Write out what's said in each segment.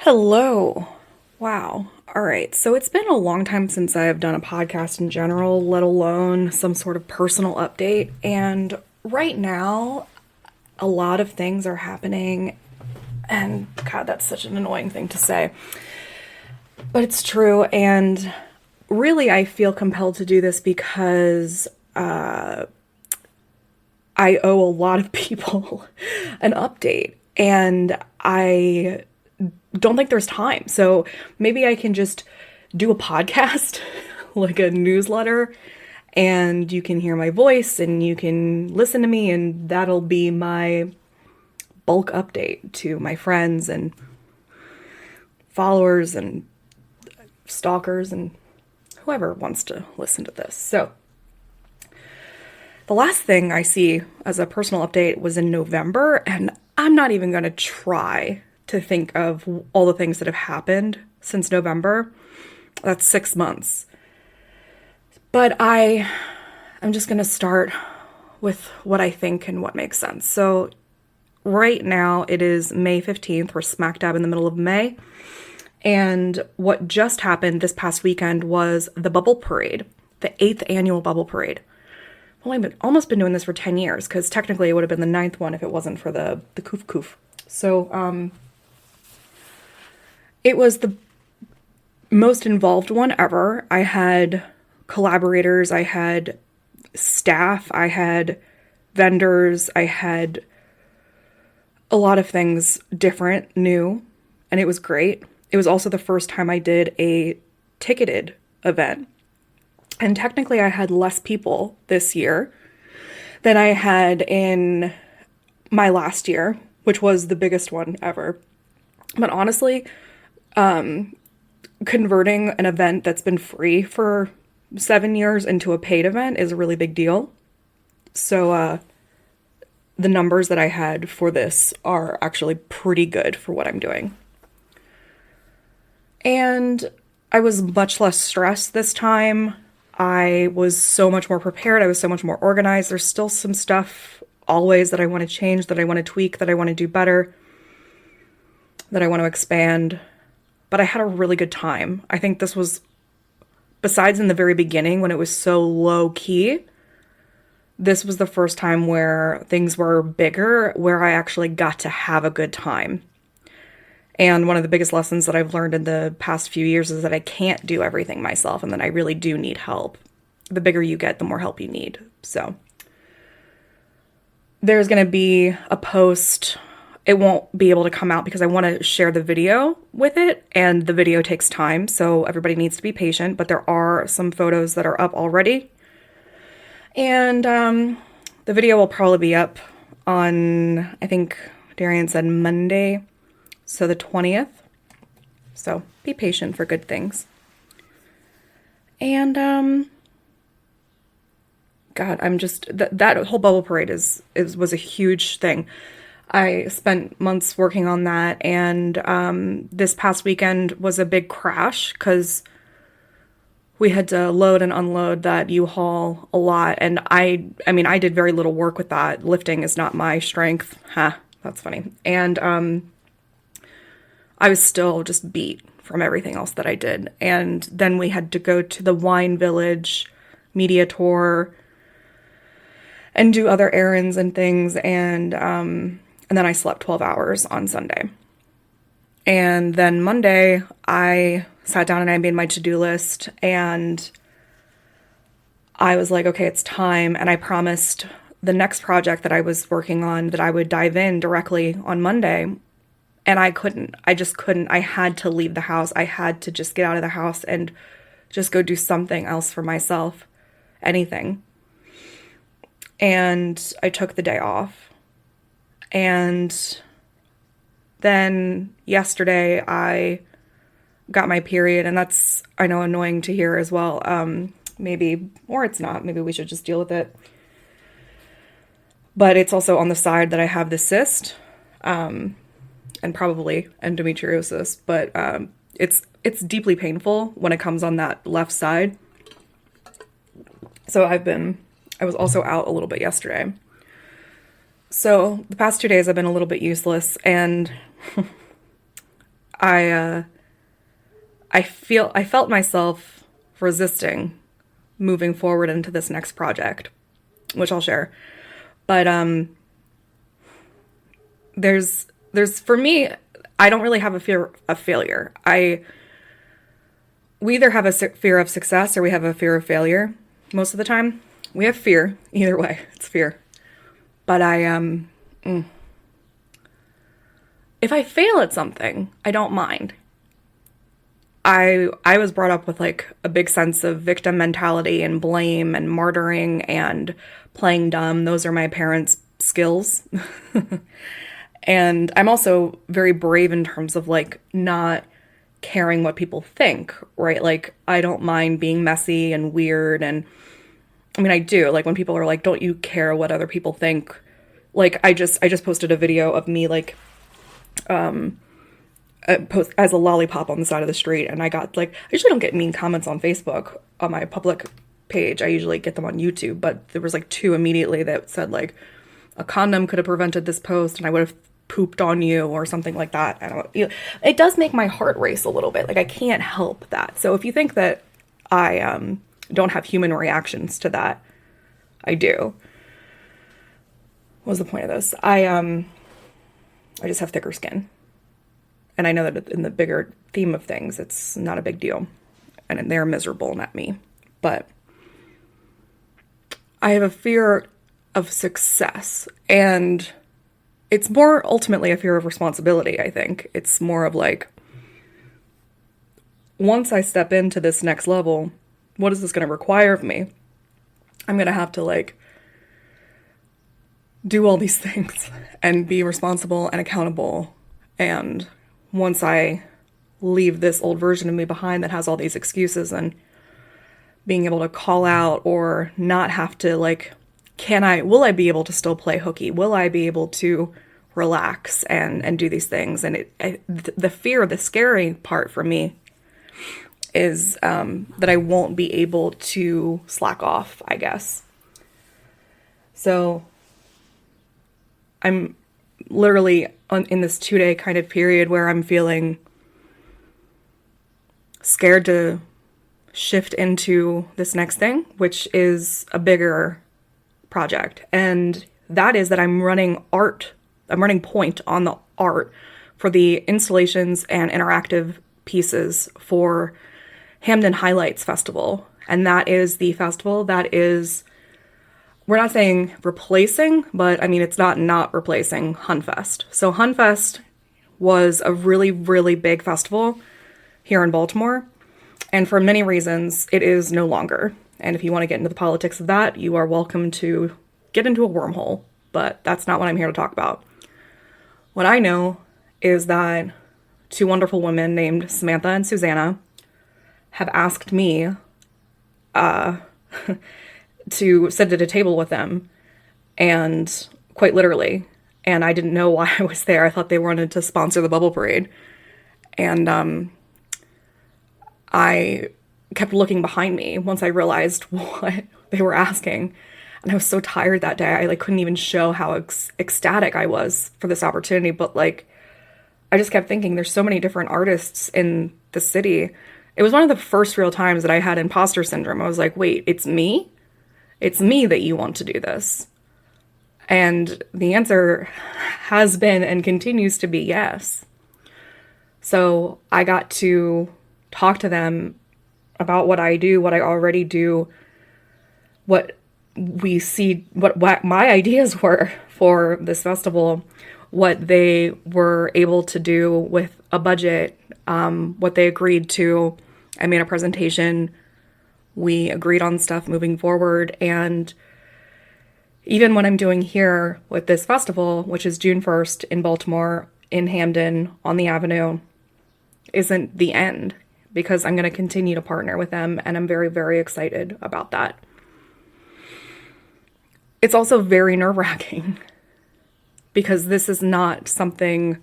Hello. Wow. All right. So it's been a long time since I have done a podcast in general, let alone some sort of personal update. And right now, a lot of things are happening. And God, that's such an annoying thing to say. But it's true. And really, I feel compelled to do this because I owe a lot of people an update. And I don't think there's time. So maybe I can just do a podcast, like a newsletter, and you can hear my voice and you can listen to me, and that'll be my bulk update to my friends and followers and stalkers and whoever wants to listen to this. So the last thing I see as a personal update was in November, and I'm not even going to try to think of all the things that have happened since November. That's 6 months. But I'm just going to start with what I think and what makes sense. So right now it is May 15th. We're smack dab in the middle of May. And what just happened this past weekend was the Bubble Parade, the 8th annual Bubble Parade. Well, I've almost been doing this for 10 years, because technically it would have been the 9th one if it wasn't for the Koof Koof. So, it was the most involved one ever. I had collaborators, I had staff, I had vendors, I had a lot of things different, new, and it was great. It was also the first time I did a ticketed event. And technically I had less people this year than I had in my last year, which was the biggest one ever. But honestly, converting an event that's been free for 7 years into a paid event is a really big deal. So, the numbers that I had for this are actually pretty good for what I'm doing. And I was much less stressed this time. I was so much more prepared. I was so much more organized. There's still some stuff always that I want to change, that I want to tweak, that I want to do better, that I want to expand. But I had a really good time. I think this was, besides in the very beginning when it was so low key, this was the first time where things were bigger, where I actually got to have a good time. And one of the biggest lessons that I've learned in the past few years is that I can't do everything myself, and that I really do need help. The bigger you get, the more help you need. So there's going to be a post. It won't be able to come out because I want to share the video with it, and the video takes time, so everybody needs to be patient, but there are some photos that are up already. And the video will probably be up on, I think Darian said Monday, so the 20th. So be patient for good things. And God, I'm just, that whole Bubble Parade was a huge thing. I spent months working on that, and this past weekend was a big crash because we had to load and unload that U-Haul a lot, and I mean, I did very little work with that. Lifting is not my strength. That's funny. And I was still just beat from everything else that I did. And then we had to go to the Wine Village media tour and do other errands and things, and then I slept 12 hours on Sunday. And then Monday, I sat down and I made my to-do list, and I was like, okay, it's time. And I promised the next project that I was working on that I would dive in directly on Monday. And I couldn't. I just couldn't. I had to leave the house. I had to just get out of the house and just go do something else for myself. Anything. And I took the day off. And then yesterday I got my period, and that's, I know, annoying to hear as well. Maybe, or it's not. Maybe we should just deal with it. But it's also on the side that I have the cyst, and probably endometriosis. But it's deeply painful when it comes on that left side. So I was also out a little bit yesterday. So the past 2 days I've been a little bit useless, and I I felt myself resisting moving forward into this next project, which I'll share. But there's for me, I don't really have a fear of failure. I We either have a fear of success or we have a fear of failure. Most of the time, we have fear. Either way, it's fear. But if I fail at something, I don't mind. I was brought up with like a big sense of victim mentality and blame and martyring and playing dumb. Those are my parents' skills. And I'm also very brave in terms of like not caring what people think, right? Like I don't mind being messy and weird, and I mean I do. Like when people are like, "Don't you care what other people think?" Like I just posted a video of me like post as a lollipop on the side of the street, and I got like, I usually don't get mean comments on Facebook on my public page. I usually get them on YouTube, but there was like two immediately that said like, "A condom could have prevented this post and I would have pooped on you," or something like that. I don't, it does make my heart race a little bit. Like I can't help that. So if you think that I don't have human reactions to that, I do. What was the point of this? I just have thicker skin. And I know that in the bigger theme of things, it's not a big deal. And they're miserable, not me. But I have a fear of success. And it's more ultimately a fear of responsibility, I think. It's more of like, once I step into this next level, what is this going to require of me? I'm going to have to like do all these things and be responsible and accountable. And once I leave this old version of me behind that has all these excuses, and being able to call out or not have to like, will I be able to still play hooky? Will I be able to relax and do these things? And the fear, the scary part for me is that I won't be able to slack off, I guess. So I'm literally in this 2-day kind of period where I'm feeling scared to shift into this next thing, which is a bigger project. And that is that I'm running point on the art for the installations and interactive pieces for Hamden Highlights Festival. And that is the festival that is, we're not saying replacing, but I mean, it's not replacing Hunfest. So Hunfest was a really, really big festival here in Baltimore. And for many reasons, it is no longer. And if you want to get into the politics of that, you are welcome to get into a wormhole. But that's not what I'm here to talk about. What I know is that two wonderful women named Samantha and Susanna have asked me to sit at a table with them, and quite literally. And I didn't know why I was there. I thought they wanted to sponsor the bubble parade. And I kept looking behind me once I realized what they were asking. And I was so tired that day. I like couldn't even show how ecstatic I was for this opportunity. But like, I just kept thinking there's so many different artists in the city. It was one of the first real times that I had imposter syndrome. I was like, wait, it's me? It's me that you want to do this. And the answer has been and continues to be yes. So I got to talk to them about what I do, what I already do, what we see, what my ideas were for this festival, what they were able to do with a budget, what they agreed to. I made a presentation. We agreed on stuff moving forward. And even what I'm doing here with this festival, which is June 1st in Baltimore, in Hamden, on the Avenue, isn't the end, because I'm going to continue to partner with them. And I'm very, very excited about that. It's also very nerve-wracking because this is not something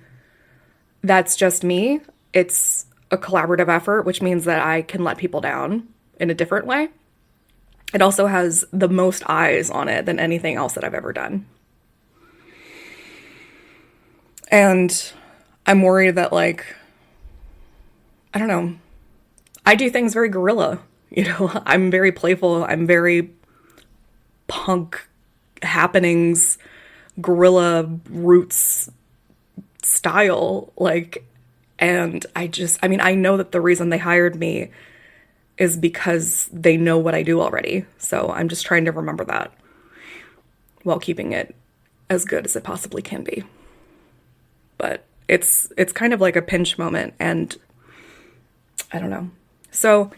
that's just me. It's a collaborative effort, which means that I can let people down in a different way. It also has the most eyes on it than anything else that I've ever done. And I'm worried that like I don't know. I do things very guerrilla. I'm very playful. I'm very punk happenings, guerrilla roots style. Like, and I mean, I know that the reason they hired me is because they know what I do already. So I'm just trying to remember that while keeping it as good as it possibly can be. But it's kind of like a pinch moment, and I don't know. So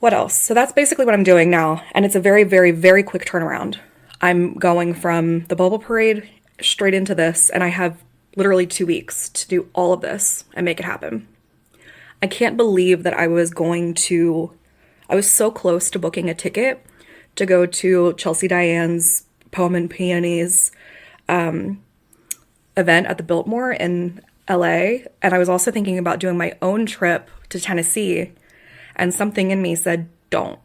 what else? So that's basically what I'm doing now, and it's a very, very, very quick turnaround. I'm going from the bubble parade straight into this, and I have literally 2 weeks to do all of this and make it happen. I can't believe that I was so close to booking a ticket to go to Chelsea Diane's Poem and Peonies event at the Biltmore in LA. And I was also thinking about doing my own trip to Tennessee. And something in me said, don't.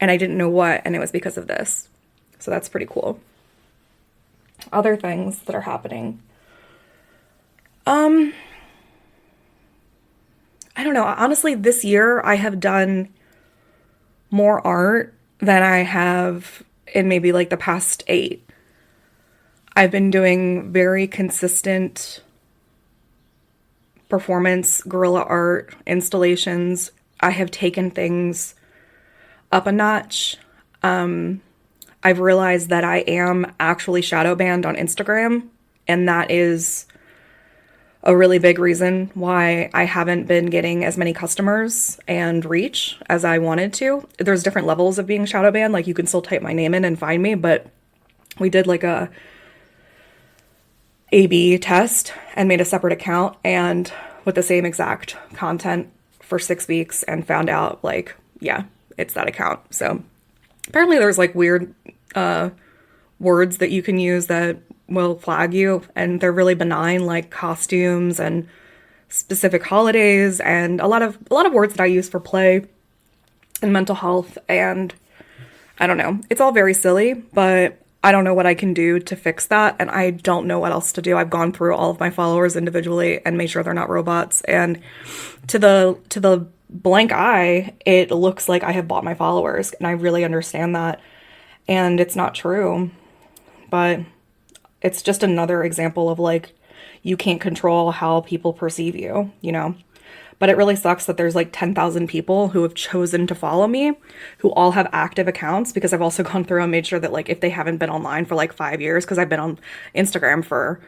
And I didn't know what, and it was because of this. So that's pretty cool. Other things that are happening. I don't know. Honestly, this year I have done more art than I have in maybe like the past 8. I've been doing very consistent performance, guerrilla art, installations. I have taken things up a notch. I've realized that I am actually shadow banned on Instagram, and that is a really big reason why I haven't been getting as many customers and reach as I wanted to. There's different levels of being shadow banned. Like, you can still type my name in and find me, but we did like a A/B test and made a separate account and with the same exact content for 6 weeks and found out, like, yeah, it's that account. So apparently there's like weird words that you can use that will flag you, and they're really benign, like costumes and specific holidays and a lot of words that I use for play and mental health. And I don't know, it's all very silly, but I don't know what I can do to fix that, and I don't know what else to do. I've gone through all of my followers individually and made sure they're not robots, and to the blank eye, it looks like I have bought my followers, and I really understand that, and it's not true. But it's just another example of, like, you can't control how people perceive you, you know? But it really sucks that there's like 10,000 people who have chosen to follow me, who all have active accounts, because I've also gone through and made sure that, like, if they haven't been online for like 5 years, because I've been on Instagram for,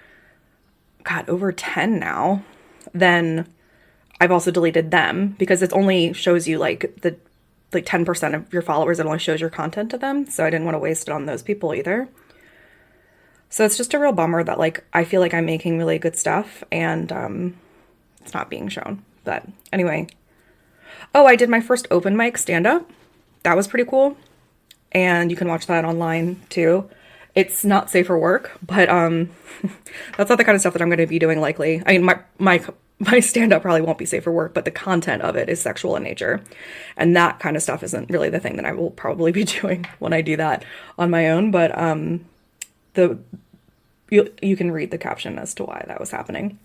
God, over 10 now, then I've also deleted them, because it only shows you like 10% of your followers. It only shows your content to them. So I didn't want to waste it on those people either. So it's just a real bummer that, like, I feel like I'm making really good stuff and it's not being shown. But anyway. Oh, I did my first open mic stand-up. That was pretty cool. And you can watch that online too. It's not safe for work, but that's not the kind of stuff that I'm going to be doing likely. I mean, my stand-up probably won't be safe for work, but the content of it is sexual in nature. And that kind of stuff isn't really the thing that I will probably be doing when I do that on my own. But you can read the caption as to why that was happening.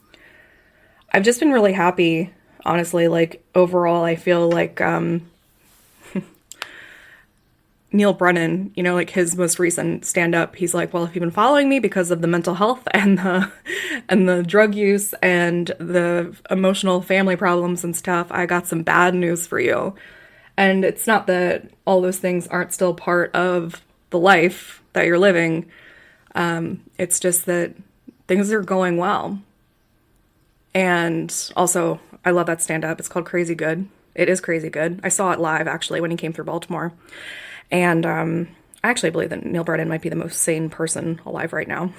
I've just been really happy, honestly. Like, overall, I feel like Neil Brennan, you know, like his most recent stand-up, he's like, well, if you've been following me because of the mental health and the drug use and the emotional family problems and stuff, I got some bad news for you. And it's not that all those things aren't still part of the life that you're living. It's just that things are going well. And also, I love that stand-up. It's called Crazy Good. It is crazy good. I saw it live, actually, when he came through Baltimore. And I actually believe that Neil Brennan might be the most sane person alive right now.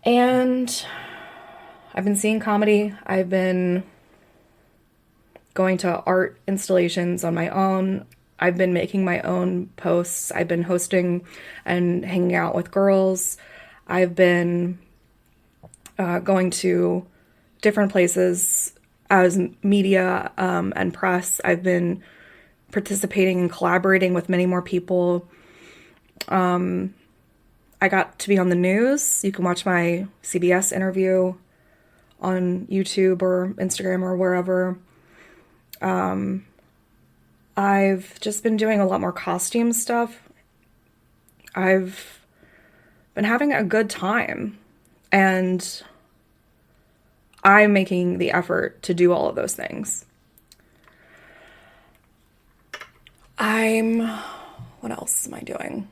And I've been seeing comedy. I've been going to art installations on my own. I've been making my own posts. I've been hosting and hanging out with girls. I've been going to different places as media and press. I've been participating and collaborating with many more people. I got to be on the news. You can watch my CBS interview on YouTube or Instagram or wherever. I've just been doing a lot more costume stuff. I've been having a good time, and I'm making the effort to do all of those things. What else am I doing?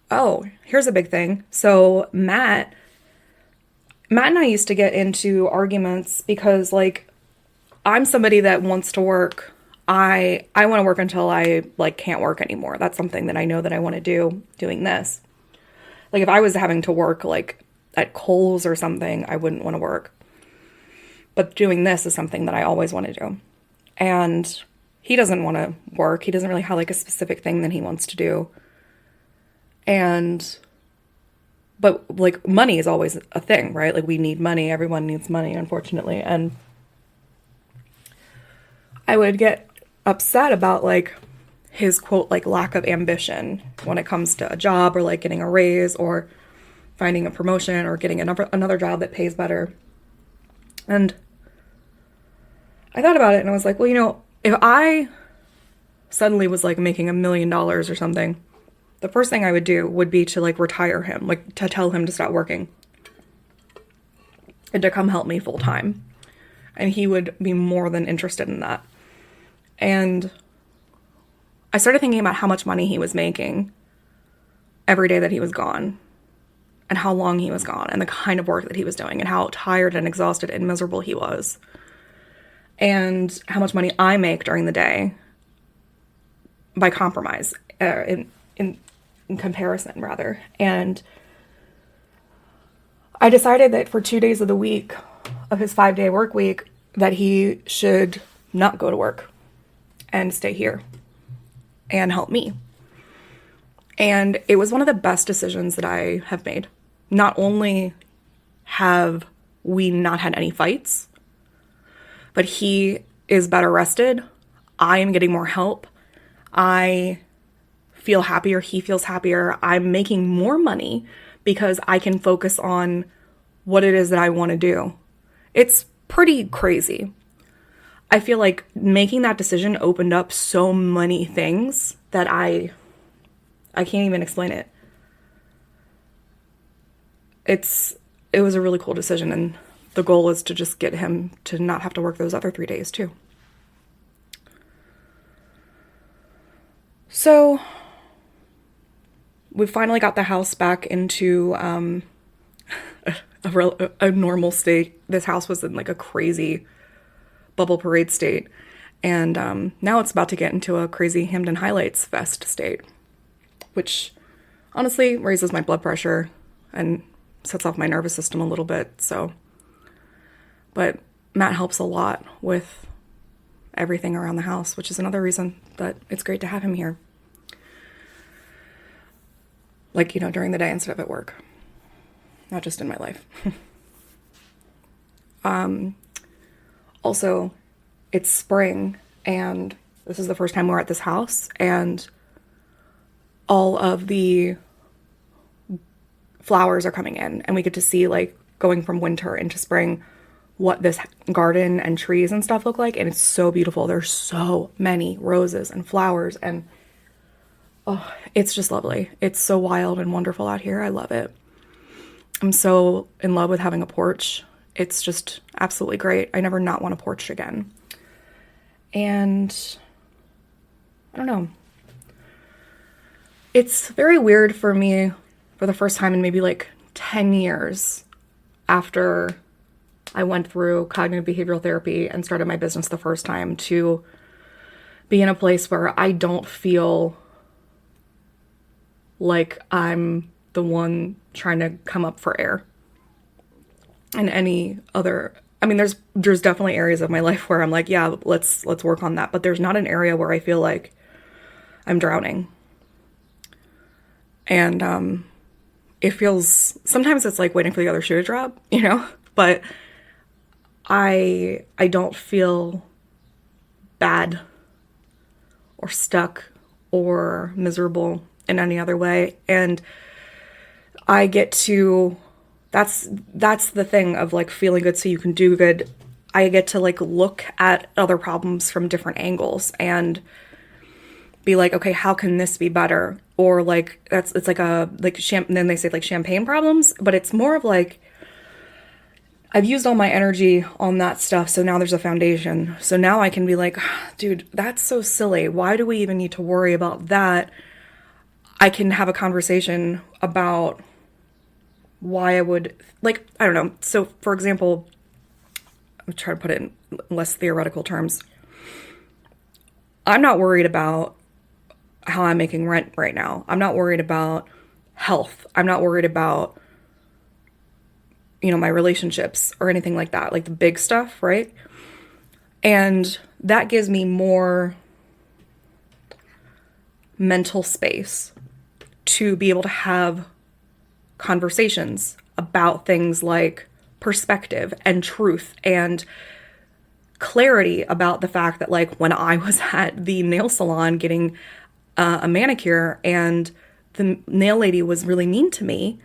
Oh, here's a big thing. So Matt and I used to get into arguments because, like, I'm somebody that wants to work. I want to work until I, like, can't work anymore. That's something that I know that I want to do doing this. Like, if I was having to work, like, at Kohl's or something, I wouldn't want to work. But doing this is something that I always want to do. And he doesn't want to work. He doesn't really have, like, a specific thing that he wants to do. But like, money is always a thing, right? Like, we need money. Everyone needs money, unfortunately. And I would get upset about, like, his quote, like, lack of ambition when it comes to a job or, like, getting a raise or finding a promotion or getting another job that pays better. And I thought about it and I was like, well, you know, if I suddenly was, like, making $1 million or something, the first thing I would do would be to, like, retire him, like, to tell him to stop working and to come help me full time. And he would be more than interested in that. And I started thinking about how much money he was making every day that he was gone, and how long he was gone, and the kind of work that he was doing, and how tired and exhausted and miserable he was, and how much money I make during the day by compromise, in comparison, rather. And I decided that for 2 days of the week of his 5-day work week, that he should not go to work and stay here and help me. And it was one of the best decisions that I have made. Not only have we not had any fights, but he is better rested. I am getting more help. I feel happier. He feels happier. I'm making more money because I can focus on what it is that I want to do. It's pretty crazy. I feel like making that decision opened up so many things that I can't even explain it. It was a really cool decision, and the goal is to just get him to not have to work those other 3 days too. So we finally got the house back into a normal state. This house was in, like, a crazy bubble parade state, and now it's about to get into a crazy Hamden Highlights Fest state, which honestly raises my blood pressure and sets off my nervous system a little bit. So, but Matt helps a lot with everything around the house, which is another reason that it's great to have him here. Like, you know, during the day instead of at work, not just in my life. Also, it's spring, and this is the first time we're at this house, and all of the flowers are coming in, and we get to see, like, going from winter into spring, what this garden and trees and stuff look like, and it's so beautiful. There's so many roses and flowers, and oh, it's just lovely. It's so wild and wonderful out here. I love it. I'm so in love with having a porch. It's just absolutely great. I never not want a porch again. And I don't know. It's very weird for me, for the first time in maybe like 10 years after I went through cognitive behavioral therapy and started my business the first time, to be in a place where I don't feel like I'm the one trying to come up for air. And any other, I mean, there's definitely areas of my life where I'm like, yeah, let's work on that. But there's not an area where I feel like I'm drowning. And it feels, sometimes it's like waiting for the other shoe to drop, you know? But I don't feel bad or stuck or miserable in any other way. And I get to That's the thing of like feeling good so you can do good. I get to like look at other problems from different angles and be like, okay, how can this be better? Or like it's like a like then they say like champagne problems, but it's more of like I've used all my energy on that stuff, so now there's a foundation. So now I can be like, dude, that's so silly. Why do we even need to worry about that? I can have a conversation about why I would, like, I don't know. So, for example, I'm trying to put it in less theoretical terms. I'm not worried about how I'm making rent right now. I'm not worried about health. I'm not worried about, my relationships or anything like that, like the big stuff, right? And that gives me more mental space to be able to have conversations about things like perspective and truth and clarity about the fact that, like, when I was at the nail salon getting a manicure and the nail lady was really mean to me,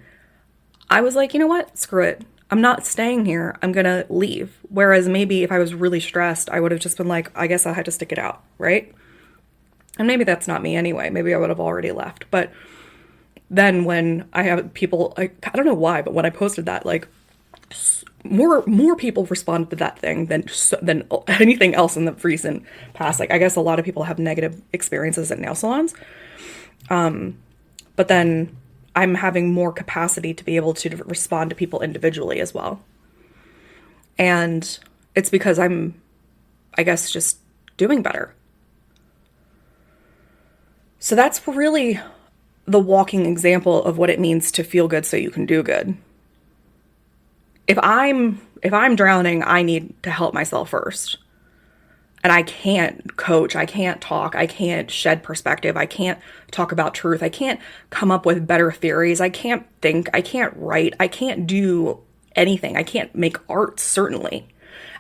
I was like, you know what? Screw it. I'm not staying here. I'm going to leave. Whereas maybe if I was really stressed, I would have just been like, I guess I had to stick it out, right? And maybe that's not me anyway. Maybe I would have already left. But then when I have people, I don't know why, but when I posted that, like, more people responded to that thing than anything else in the recent past. Like, I guess a lot of people have negative experiences at nail salons. But then I'm having more capacity to be able to respond to people individually as well. And it's because I'm, I guess, just doing better. So that's really the walking example of what it means to feel good so you can do good. If I'm drowning, I need to help myself first. And I can't coach, I can't talk, I can't shed perspective, I can't talk about truth, I can't come up with better theories, I can't think, I can't write, I can't do anything, I can't make art, certainly.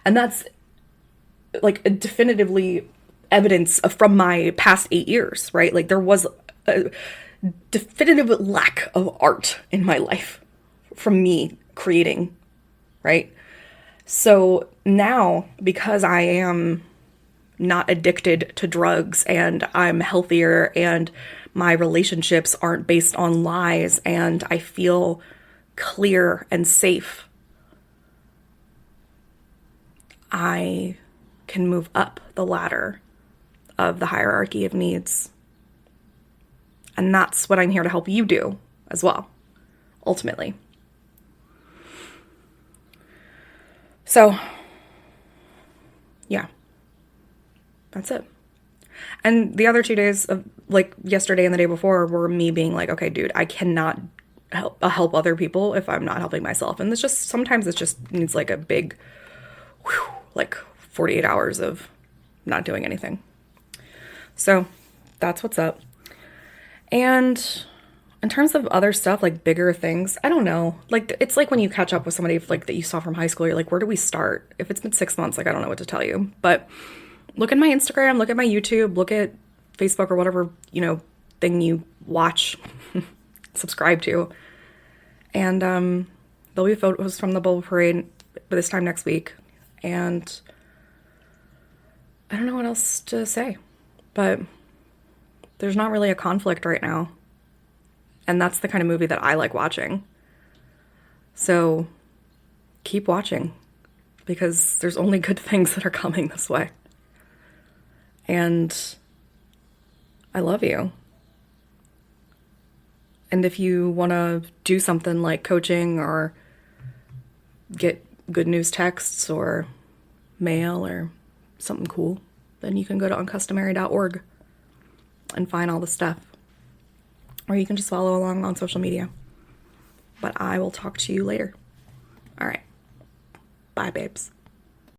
And that's like definitively evidence from my past 8 years, right? Like there was a definitive lack of art in my life from me creating, right? So now, because I am not addicted to drugs and I'm healthier and my relationships aren't based on lies and I feel clear and safe, I can move up the ladder of the hierarchy of needs. And that's what I'm here to help you do as well, ultimately. So, yeah. That's it. And the other 2 days of like yesterday and the day before were me being like, okay, dude, I cannot help other people if I'm not helping myself. And it's just, sometimes it just needs like a big, like 48 hours of not doing anything. So that's what's up. And in terms of other stuff, like bigger things, I don't know. Like, it's like when you catch up with somebody like that you saw from high school, you're like, where do we start? If it's been 6 months, like, I don't know what to tell you. But look at my Instagram, look at my YouTube, look at Facebook or whatever, thing you watch, subscribe to. And there'll be photos from the Bubble Parade this time next week. And I don't know what else to say. But there's not really a conflict right now. And that's the kind of movie that I like watching. So keep watching. Because there's only good things that are coming this way. And I love you. And if you want to do something like coaching or get good news texts or mail or something cool, then you can go to uncustomary.org and find all the stuff. Or you can just follow along on social media. But I will talk to you later. All right. Bye, babes.